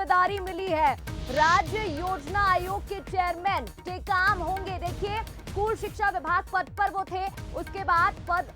जिम्मेदारी मिली है। राज्य योजना आयोग के चेयरमैन टेकाम होंगे। देखिए, स्कूल शिक्षा विभाग पद पर वो थे, उसके बाद पद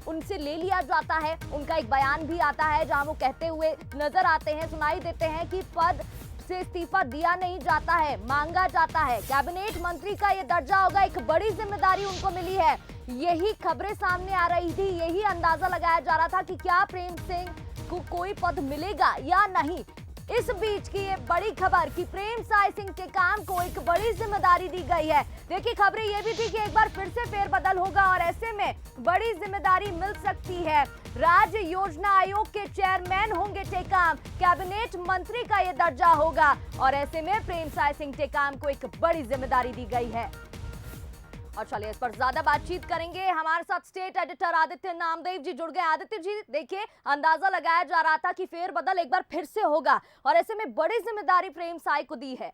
उनसे ले लिया जाता है। उनका एक बयान भी आता है जहां वो कहते हुए नजर आते हैं, सुनाई देते हैं कि पद से इस्तीफा दिया नहीं जाता है, मांगा जाता है। कैबिनेट मंत्री का ये दर्जा होगा, एक बड़ी जिम्मेदारी उनको मिली है। यही खबरें सामने आ रही थी, यही अंदाजा लगाया जा रहा था कि क्या प्रेम सिंह को कोई पद मिलेगा या नहीं। इस बीच की ये बड़ी खबर कि प्रेम साय सिंह टेकाम को एक बड़ी जिम्मेदारी दी गई है। देखिए, खबरें ये भी थी कि एक बार फिर से फेरबदल होगा और ऐसे में बड़ी जिम्मेदारी मिल सकती है। राज्य योजना आयोग के चेयरमैन होंगे टेकाम, कैबिनेट मंत्री का ये दर्जा होगा और ऐसे में प्रेम साय सिंह टेकाम को एक बड़ी जिम्मेदारी दी गई है। और चलिए इस पर ज्यादा बातचीत करेंगे। हमारे साथ स्टेट एडिटर आदित्य नामदेव जी जुड़ गए। आदित्य जी, देखिए, अंदाजा लगाया जा रहा था कि फेरबदल एक बार फिर से होगा और ऐसे में बड़ी जिम्मेदारी प्रेम साय को दी है।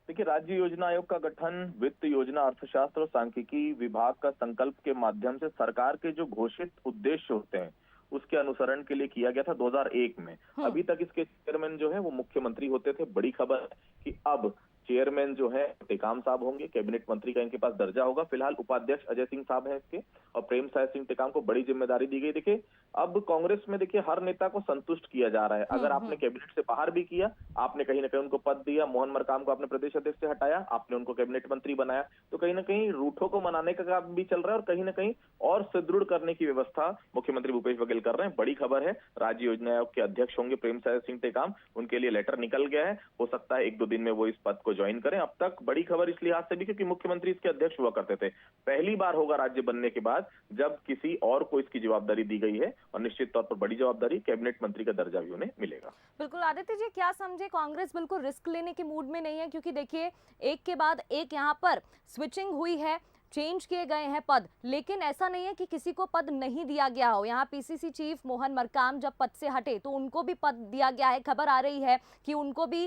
देखिए, राज्य योजना आयोग का गठन वित्त योजना, अर्थशास्त्र और सांख्यिकी विभाग का संकल्प के माध्यम से सरकार के जो घोषित उद्देश्य होते हैं उसके अनुसरण के लिए किया गया था 2001 में। अभी तक इसके चेयरमैन जो है वो मुख्यमंत्री होते थे। बड़ी खबर है कि अब चेयरमैन जो है टेकाम साहब होंगे, कैबिनेट मंत्री का इनके पास दर्जा होगा। फिलहाल उपाध्यक्ष अजय सिंह साहब हैं इसके, और प्रेम साय सिंह टेकाम को बड़ी जिम्मेदारी दी गई। देखिए, अब कांग्रेस में देखिए हर नेता को संतुष्ट किया जा रहा है। अगर आपने कैबिनेट से बाहर भी किया, आपने कहीं ना कहीं उनको पद दिया, मोहन मरकाम को आपने प्रदेश अध्यक्ष से हटाया, आपने उनको कैबिनेट मंत्री बनाया, तो कहीं ना कहीं रूठों को मनाने का काम भी चल रहा है और कहीं ना कहीं और सुदृढ़ करने की व्यवस्था मुख्यमंत्री भूपेश बघेल कर रहे हैं। बड़ी खबर है, राज्य योजना आयोग के अध्यक्ष होंगे प्रेम साय सिंह टेकाम। उनके लिए लेटर निकल गया है, हो सकता है 1-2 दिन में वो इस पद को ज्वाइन करें। अब तक बड़ी खबर इस लिहाज से भी क्योंकि मुख्यमंत्री इसके अध्यक्ष हुआ करते थे। पहली बार होगा राज्य बनने के बाद जब किसी और को इसकी जवाबदारी दी गई है, और निश्चित तौर पर बड़ी जवाबदारी, कैबिनेट मंत्री का दर्जा भी उन्हें मिलेगा। बिल्कुल आदित्य जी, क्या समझे, कांग्रेस बिल्कुल रिस्क लेने के मूड में नहीं है, क्योंकि देखिए एक के बाद एक यहाँ पर स्विचिंग हुई है, चेंज किए गए हैं पद, लेकिन ऐसा नहीं है कि किसी को पद नहीं दिया गया हो। यहाँ पीसीसी चीफ मोहन मरकाम जब पद से हटे तो उनको भी पद दिया गया है। खबर आ रही है कि उनको भी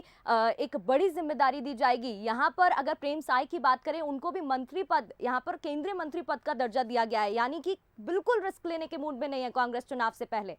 एक बड़ी जिम्मेदारी दी जाएगी। यहाँ पर अगर प्रेम साय की बात करें, उनको भी मंत्री पद, यहाँ पर केंद्रीय मंत्री पद का दर्जा दिया गया है। यानी कि बिल्कुल रिस्क लेने के मूड में नहीं है कांग्रेस चुनाव से पहले।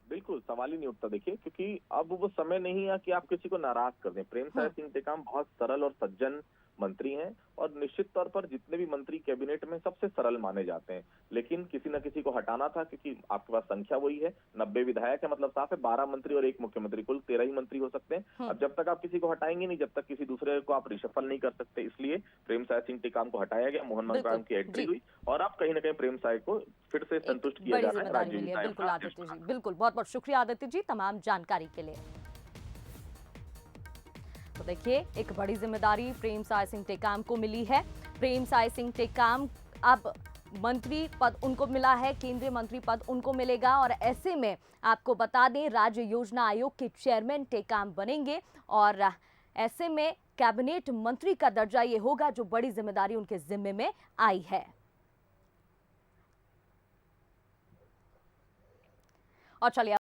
बिल्कुल सवाल ही नहीं उठता। देखिए, क्योंकि अब वो समय नहीं है कि आप किसी को नाराज कर दें। प्रेम साय सिंह टेकाम बहुत सरल और सज्जन मंत्री हैं, और निश्चित तौर पर जितने भी मंत्री कैबिनेट में सबसे सरल माने जाते हैं। लेकिन किसी न किसी को हटाना था, क्योंकि आपके पास संख्या वही है, 90 विधायक है, मतलब साफ है 12 मंत्री और 1 मुख्यमंत्री, कुल 13 ही मंत्री हो सकते हैं। अब जब तक आप किसी को हटाएंगे नहीं, जब तक किसी दूसरे को आप रिशफल नहीं कर सकते, इसलिए प्रेम साय सिंह टेकाम को हटाया गया, मोहन मरकाम की एंट्री हुई, और अब कहीं ना कहीं प्रेम साय को फिर से संतुष्ट किया जा रहा है राज्य योजना आयोग। बिल्कुल आदित्य जी, बिल्कुल, बहुत बहुत शुक्रिया आदित्य जी तमाम जानकारी के लिए। तो देखिए, एक बड़ी जिम्मेदारी प्रेम साय सिंह टेकाम को मिली है। प्रेम साय सिंह टेकाम अब मंत्री पद उनको मिला है, केंद्रीय मंत्री पद उनको मिलेगा, और ऐसे में आपको बता दें राज्य योजना आयोग के चेयरमैन टेकाम बनेंगे, और ऐसे में कैबिनेट मंत्री का दर्जा ये होगा जो बड़ी जिम्मेदारी उनके जिम्मे में आई है। और चलिए